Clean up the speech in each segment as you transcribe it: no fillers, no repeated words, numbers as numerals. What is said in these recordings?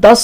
10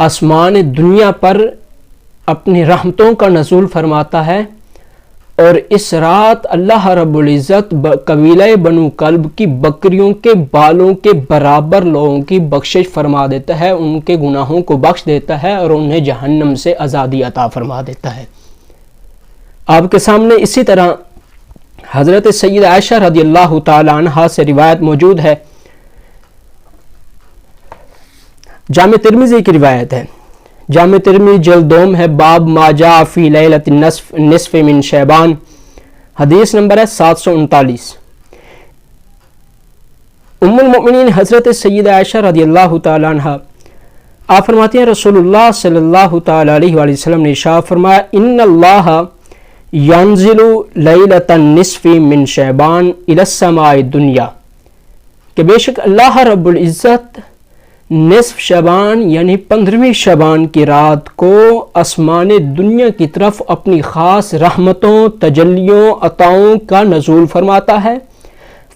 آسمان دنیا پر اپنی رحمتوں کا نزول فرماتا ہے، اور اس رات اللہ رب العزت قبیلہ بنو کلب کی بکریوں کے بالوں کے برابر لوگوں کی بخشش فرما دیتا ہے، ان کے گناہوں کو بخش دیتا ہے اور انہیں جہنم سے آزادی عطا فرما دیتا ہے۔ آپ کے سامنے اسی طرح حضرت سید عائشہ رضی اللہ تعالی عنہا سے روایت موجود ہے، جامع ترمذی کی روایت ہے، جامع ترمذی جلد 2 ہے، باب ما جاء فی لیلۃ النصف من شعبان، حدیث نمبر ہے 739۔ ام المؤمنین حضرت سید عائشہ رضی اللہ تعالی عنہا آپ فرماتی ہیں رسول اللہ صلی اللہ تعالی علیہ وآلہ وسلم نے ارشاد فرمایا، ان اللہ ینزل لیلۃ النصف من شعبان الی السماء الدنیا، کہ بے شک اللہ رب العزت نصف شعبان یعنی 15ویں شعبان کی رات کو آسمان دنیا کی طرف اپنی خاص رحمتوں، تجلیوں، عطاؤں کا نزول فرماتا ہے۔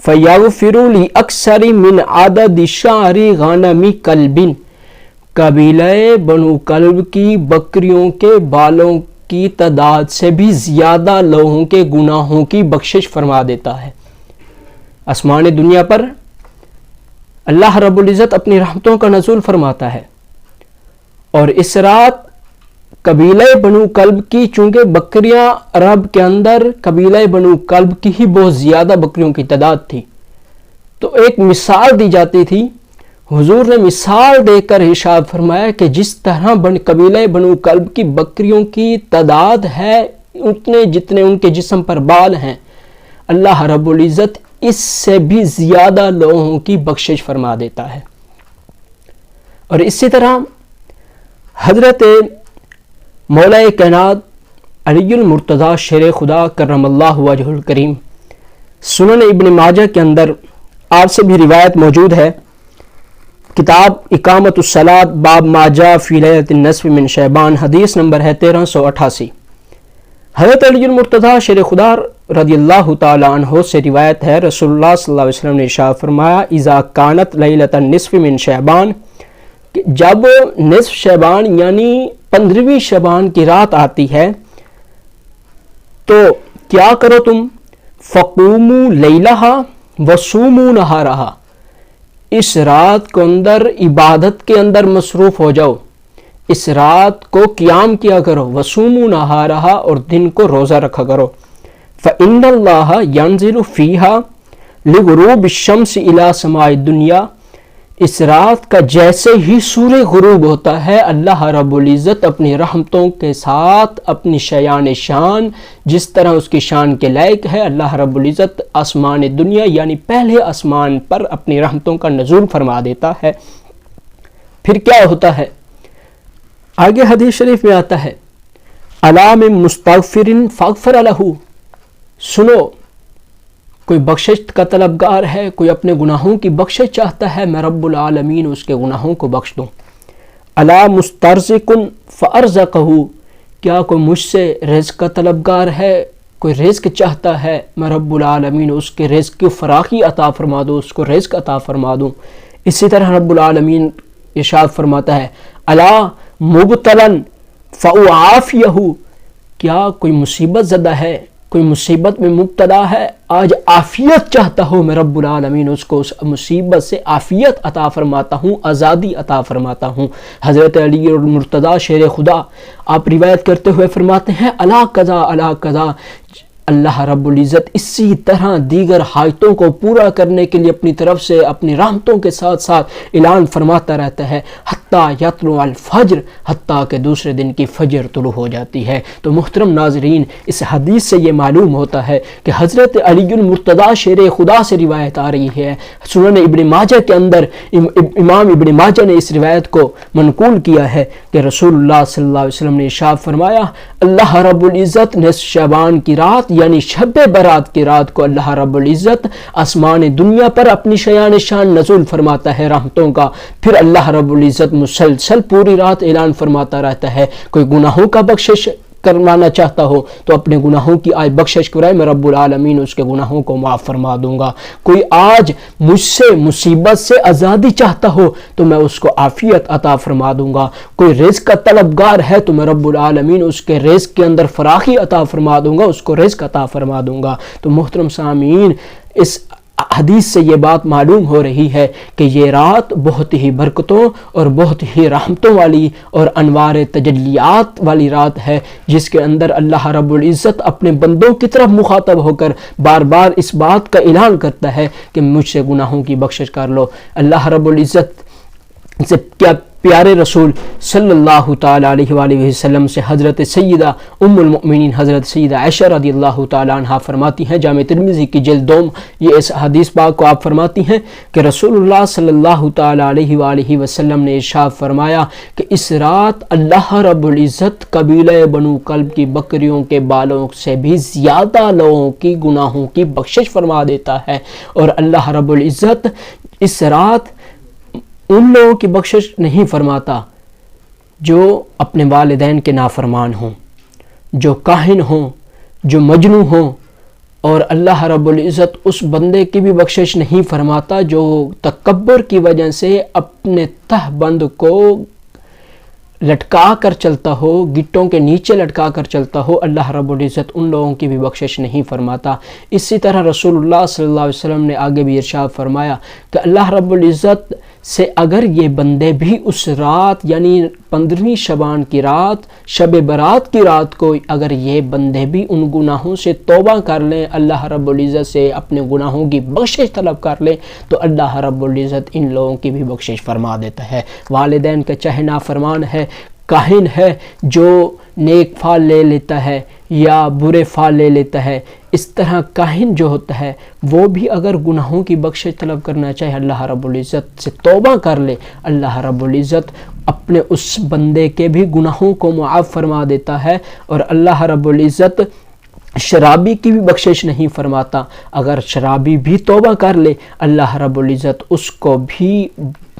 فَيَغْفِرُ لِأَكْثَرِ مِنْ عَدَدِ شَعْرِ غَنَمِ كَلْبٍ، قبیلہ بنو کلب کی بکریوں کے بالوں کی تعداد سے بھی زیادہ لوگوں کے گناہوں کی بخشش فرما دیتا ہے۔ آسمان دنیا پر اللہ رب العزت اپنی رحمتوں کا نزول فرماتا ہے، اور اس رات قبیلہ بنو کلب کی، چونکہ بکریاں عرب کے اندر قبیلہ بنو کلب کی ہی بہت زیادہ بکریوں کی تعداد تھی، تو ایک مثال دی جاتی تھی۔ حضور نے مثال دے کر ارشاد فرمایا کہ جس طرح قبیلہ بنو کلب کی بکریوں کی تعداد ہے اتنے جتنے ان کے جسم پر بال ہیں، اللہ رب العزت اس سے بھی زیادہ لوگوں کی بخشش فرما دیتا ہے۔ اور اسی طرح حضرت مولا کائنات علی المرتضیٰ شیر خدا کرم اللہ وجہ الکریم سنن ابن ماجہ کے اندر آپ سے بھی روایت موجود ہے، کتاب اقامت الصلاۃ باب ما جاء فی لیلۃ النصف من شعبان، حدیث نمبر ہے 1388۔ حضرت علی المرتضیٰ شیر خدا رضی اللہ تعالی عنہ سے روایت ہے، رسول اللہ صلی اللہ علیہ وسلم نے ارشاد فرمایا، اذا کانت لیلۃ النصف من شعبان، جب نصف شعبان یعنی 15ویں شعبان کی رات آتی ہے تو کیا کرو تم، فقوموا لیلہا وصوموا نہارہا، اس رات کو اندر عبادت کے اندر مصروف ہو جاؤ، اس رات کو قیام کیا کرو، وصوموا نہارہا، اور دن کو روزہ رکھا کرو۔ فإن اللہ ینزل فیہا لغروب الشمس الی سماء الدنیا، اس رات کا جیسے ہی سورج غروب ہوتا ہے اللہ رب العزت اپنی رحمتوں کے ساتھ اپنی شیان شان، جس طرح اس کی شان کے لائق ہے، اللہ رب العزت آسمان دنیا یعنی پہلے آسمان پر اپنی رحمتوں کا نزول فرما دیتا ہے۔ پھر کیا ہوتا ہے؟ آگے حدیث شریف میں آتا ہے، الا من مستغفر فاغفر لہ، سنو کوئی بخشش کا طلبگار ہے، کوئی اپنے گناہوں کی بخشش چاہتا ہے، میں رب العالمین اس کے گناہوں کو بخش دوں۔ الا مسترزق فارزقہ، کیا کوئی مجھ سے رزق کا طلبگار ہے، کوئی رزق چاہتا ہے، میں رب العالمین اس کے رزق کی فراخی عطا فرما دوں، اس کو رزق عطا فرما دوں۔ اسی طرح رب العالمین ارشاد فرماتا ہے، الا مبتلا فاعافیہ، کیا کوئی مصیبت زدہ ہے، کوئی مصیبت میں مبتلا ہے، آج عافیت چاہتا ہو، میں رب العالمین اس کو اس مصیبت سے عافیت عطا فرماتا ہوں، آزادی عطا فرماتا ہوں۔ حضرت علی المرتضیٰ شیر خدا آپ روایت کرتے ہوئے فرماتے ہیں، الا قضا الا قضا، اللہ رب العزت اسی طرح دیگر حاجتوں کو پورا کرنے کے لیے اپنی طرف سے اپنی رحمتوں کے ساتھ ساتھ اعلان فرماتا رہتا ہے، حتیٰ یطلع الفجر، حتیٰ کہ دوسرے دن کی فجر طلوع ہو جاتی ہے۔ تو محترم ناظرین، اس حدیث سے یہ معلوم ہوتا ہے کہ حضرت علی المرتضیٰ شیر خدا سے روایت آ رہی ہے، سنن ابن ماجہ کے اندر امام ابن ماجہ نے اس روایت کو منقول کیا ہے کہ رسول اللہ صلی اللہ علیہ وسلم نے ارشاد فرمایا، اللہ رب العزت نصف شعبان کی رات یعنی شب برات کی رات کو اللہ رب العزت آسمان دنیا پر اپنی شیان شان نزول فرماتا ہے رحمتوں کا، پھر اللہ رب العزت مسلسل پوری رات اعلان فرماتا رہتا ہے، کوئی گناہوں کا بخشش کروانا چاہتا ہو تو اپنے گناہوں کی آج بخشش کرائے، میں رب العالمین اس کے گناہوں کو معاف فرما دوں گا۔ کوئی آج مجھ سے مصیبت سے آزادی چاہتا ہو تو میں اس کو عافیت عطا فرما دوں گا۔ کوئی رزق کا طلبگار ہے تو میں رب العالمین اس کے رزق کے اندر فراخی عطا فرما دوں گا، اس کو رزق عطا فرما دوں گا۔ تو محترم سامعین، اس حدیث سے یہ بات معلوم ہو رہی ہے کہ یہ رات بہت ہی برکتوں اور بہت ہی رحمتوں والی اور انوار تجلیات والی رات ہے، جس کے اندر اللہ رب العزت اپنے بندوں کی طرف مخاطب ہو کر بار بار اس بات کا اعلان کرتا ہے کہ مجھ سے گناہوں کی بخشش کر لو۔ اللہ رب العزت سے کیا پیارے رسول صلی اللہ تعالی علیہ وآلہ وسلم سے حضرت سیدہ ام المؤمنین حضرت سیدہ عائشہ رضی اللہ تعالی عنہ فرماتی ہیں، جامع ترمذی کی جلد 2 یہ اس حدیث پاک کو آپ فرماتی ہیں کہ رسول اللہ صلی اللہ تعالی علیہ وآلہ وسلم نے ارشاد فرمایا کہ اس رات اللہ رب العزت قبیلہ بنو کلب کی بکریوں کے بالوں سے بھی زیادہ لوگوں کی گناہوں کی بخشش فرما دیتا ہے، اور اللہ رب العزت اس رات ان لوگوں کی بخشش نہیں فرماتا جو اپنے والدین کے نافرمان ہوں، جو کاہن ہوں، جو مجنون ہوں، اور اللہ رب العزت اس بندے کی بھی بخشش نہیں فرماتا جو تکبر کی وجہ سے اپنے تہ بند کو لٹکا کر چلتا ہو، گٹوں کے نیچے لٹکا کر چلتا ہو۔ اللہ رب العزت ان لوگوں کی بھی بخشش نہیں فرماتا۔ اسی طرح رسول اللہ صلی اللہ علیہ وسلم نے آگے بھی ارشاد فرمایا کہ اللہ رب العزت سے اگر یہ بندے بھی اس رات یعنی 15ویں شعبان کی رات، شب برات کی رات کو اگر یہ بندے بھی ان گناہوں سے توبہ کر لیں، اللہ رب العزت سے اپنے گناہوں کی بخشش طلب کر لیں، تو اللہ رب العزت ان لوگوں کی بھی بخشش فرما دیتا ہے۔ والدین کا چاہے نافرمان ہے، کاہن ہے جو نیک پھال لے لیتا ہے یا برے پھال لے لیتا ہے، اس طرح کاہن جو ہوتا ہے وہ بھی اگر گناہوں کی بخشش طلب کرنا چاہے، اللہ رب العزت سے توبہ کر لے، اللہ رب العزت اپنے اس بندے کے بھی گناہوں کو معاف فرما دیتا ہے۔ اور اللہ رب العزت شرابی کی بھی بخشش نہیں فرماتا، اگر شرابی بھی توبہ کر لے اللہ رب العزت اس کو بھی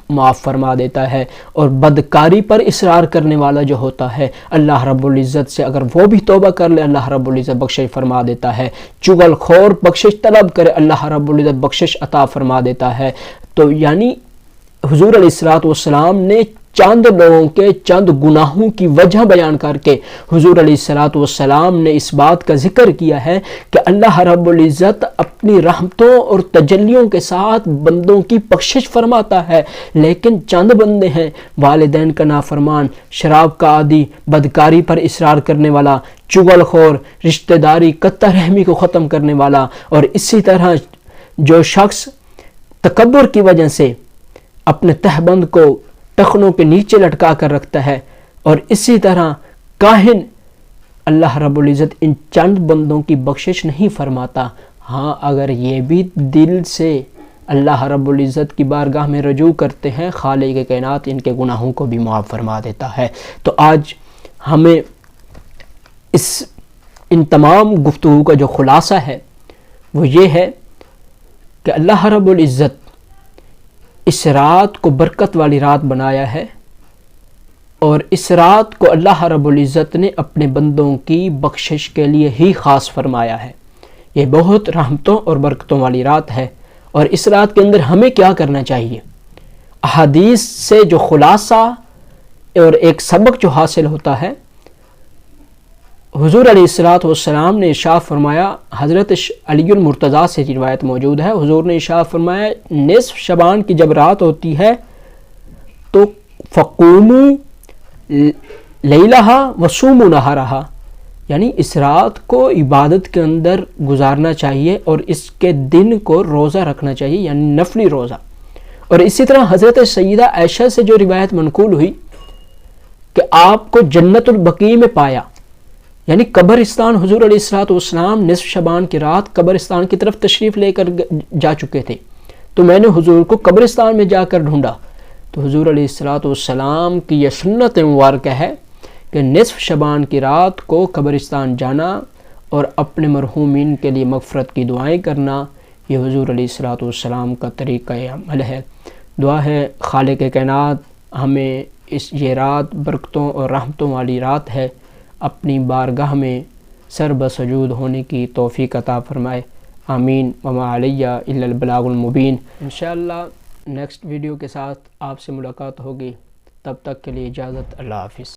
معاف فرما دیتا ہے۔ اور بدکاری پر اصرار کرنے والا جو ہوتا ہے اللہ رب العزت سے اگر وہ بھی توبہ کر لے اللہ رب العزت بخشش فرما دیتا ہے۔ چغل خور بخشش طلب کرے اللہ رب العزت بخشش عطا فرما دیتا ہے۔ تو یعنی حضور علیہ الصلوۃ والسلام نے چند لوگوں کے چند گناہوں کی وجہ بیان کر کے حضور علیہ الصلوۃ والسلام نے اس بات کا ذکر کیا ہے کہ اللہ رب العزت اپنی رحمتوں اور تجلیوں کے ساتھ بندوں کی بخشش فرماتا ہے، لیکن چند بندے ہیں والدین کا نافرمان، شراب کا عادی، بدکاری پر اصرار کرنے والا، چغل خور، رشتہ داری قطع رحمی کو ختم کرنے والا، اور اسی طرح جو شخص تکبر کی وجہ سے اپنے تہبند کو ٹخنوں کے نیچے لٹکا کر رکھتا ہے، اور اسی طرح کاہن، اللہ رب العزت ان چند بندوں کی بخشش نہیں فرماتا۔ ہاں اگر یہ بھی دل سے اللہ رب العزت کی بارگاہ میں رجوع کرتے ہیں، خالق کائنات ان کے گناہوں کو بھی معاف فرما دیتا ہے۔ تو آج ہمیں ان تمام گفتگو کا جو خلاصہ ہے وہ یہ ہے کہ اللہ رب العزت اس رات کو برکت والی رات بنایا ہے، اور اس رات کو اللہ رب العزت نے اپنے بندوں کی بخشش کے لیے ہی خاص فرمایا ہے۔ یہ بہت رحمتوں اور برکتوں والی رات ہے، اور اس رات کے اندر ہمیں کیا کرنا چاہیے؟ احادیث سے جو خلاصہ اور ایک سبق جو حاصل ہوتا ہے، حضور علیہ الصلوۃ والسلام نے ارشاد فرمایا، حضرت علی المرتضیٰ سے روایت موجود ہے، حضور نے ارشاد فرمایا نصف شعبان کی جب رات ہوتی ہے تو فقوموا لیلہا وصوموا نہارہا، یعنی اس رات کو عبادت کے اندر گزارنا چاہیے اور اس کے دن کو روزہ رکھنا چاہیے، یعنی نفلی روزہ۔ اور اسی طرح حضرت سیدہ عائشہ سے جو روایت منقول ہوئی کہ آپ کو جنت البقیع میں پایا، یعنی قبرستان، حضور علیہ الصلوۃ والسلام نصف شعبان کی رات قبرستان کی طرف تشریف لے کر جا چکے تھے، تو میں نے حضور کو قبرستان میں جا کر ڈھونڈا، تو حضور علیہ الصلوۃ والسلام کی یہ سنت مبارکہ ہے کہ نصف شعبان کی رات کو قبرستان جانا اور اپنے مرحومین کے لیے مغفرت کی دعائیں کرنا، یہ حضور علیہ الصلوۃ والسلام کا طریقہ عمل ہے۔ دعا ہے خالق کائنات ہمیں یہ رات برکتوں اور رحمتوں والی رات ہے، اپنی بارگاہ میں سر بسجود ہونے کی توفیق عطا فرمائے. آمین. وما علیہ الا البلاغ المبین. انشاءاللہ نیکسٹ ویڈیو کے ساتھ آپ سے ملاقات ہوگی. تب تک کے لیے اجازت. اللہ حافظ.